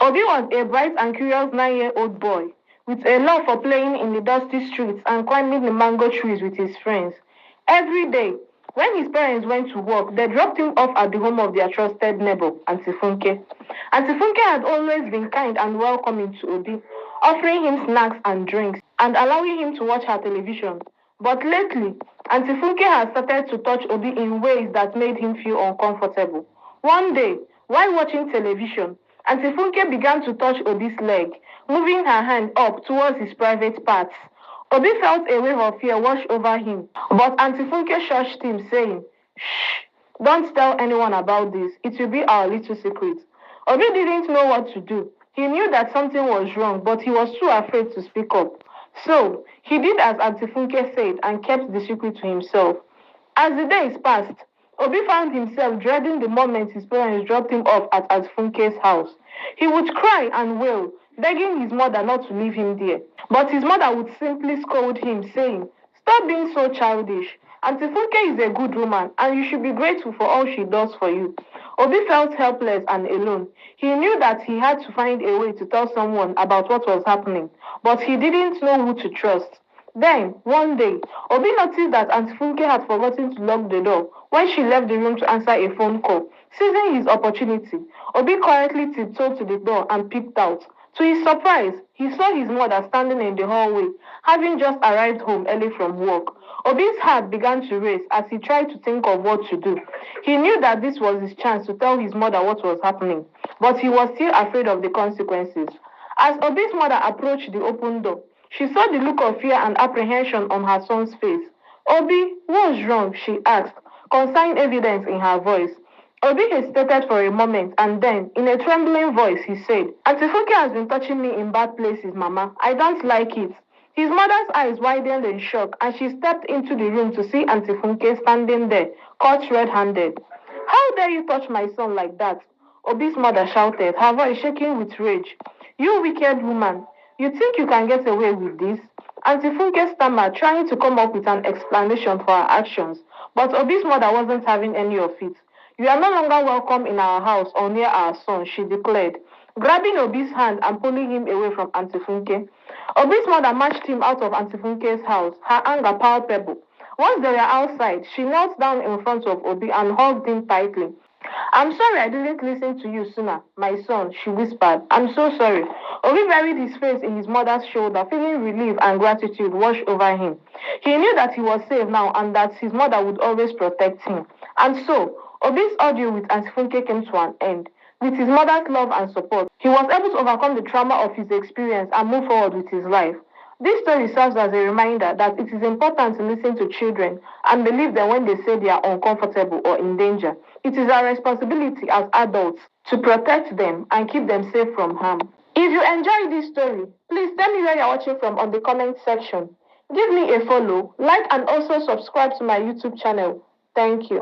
Obi was a bright and curious 9-year-old boy with a love for playing in the dusty streets and climbing the mango trees with his friends. Every day, when his parents went to work, they dropped him off at the home of their trusted neighbor, Aunty Funke. Aunty Funke had always been kind and welcoming to Obi, offering him snacks and drinks and allowing him to watch her television. But lately, Aunty Funke has started to touch Obi in ways that made him feel uncomfortable. One day, while watching television, Aunty Funke began to touch Obi's leg, moving her hand up towards his private parts. Obi felt a wave of fear wash over him, but Aunty Funke shushed him, saying, "Shh, don't tell anyone about this. It will be our little secret." Obi didn't know what to do. He knew that something was wrong, but he was too afraid to speak up. So, he did as Aunty Funke said and kept the secret to himself. As the days passed, Obi found himself dreading the moment his parents dropped him off at Aunty Funke's house. He would cry and wail, begging his mother not to leave him there. But his mother would simply scold him, saying, "Stop being so childish. Aunty Funke is a good woman, and you should be grateful for all she does for you." Obi felt helpless and alone. He knew that he had to find a way to tell someone about what was happening, but he didn't know who to trust. Then, one day, Obi noticed that Aunty Funke had forgotten to lock the door when she left the room to answer a phone call. Seizing his opportunity, Obi quietly tiptoed to the door and peeked out. To his surprise, he saw his mother standing in the hallway, having just arrived home early from work. Obi's heart began to race as he tried to think of what to do. He knew that this was his chance to tell his mother what was happening, but he was still afraid of the consequences. As Obi's mother approached the open door, she saw the look of fear and apprehension on her son's face. "Obi, what's wrong?" she asked, consigning evidence in her voice. Obi hesitated for a moment and then, in a trembling voice, he said, "Aunty Funke has been touching me in bad places, Mama. I don't like it." His mother's eyes widened in shock and she stepped into the room to see Aunty Funke standing there, caught red-handed. "How dare you touch my son like that?" Obi's mother shouted, her voice shaking with rage. "You wicked woman. You think you can get away with this?" Aunty Funke stammered, trying to come up with an explanation for her actions. But Obi's mother wasn't having any of it. "You are no longer welcome in our house or near our son," she declared, grabbing Obi's hand and pulling him away from Aunty Funke. Obi's mother marched him out of Aunty Funke's house, her anger palpable. Once they were outside, she knelt down in front of Obi and hugged him tightly. "I'm sorry I didn't listen to you sooner, my son," she whispered. "I'm so sorry." Obi buried his face in his mother's shoulder, feeling relief and gratitude wash over him. He knew that he was safe now and that his mother would always protect him. And so, Obi's ordeal with Aunty Funke came to an end. With his mother's love and support, he was able to overcome the trauma of his experience and move forward with his life. This story serves as a reminder that it is important to listen to children and believe them when they say they are uncomfortable or in danger. It is our responsibility as adults to protect them and keep them safe from harm. If you enjoyed this story, please tell me where you're watching from on the comment section. Give me a follow, like and also subscribe to my YouTube channel. Thank you.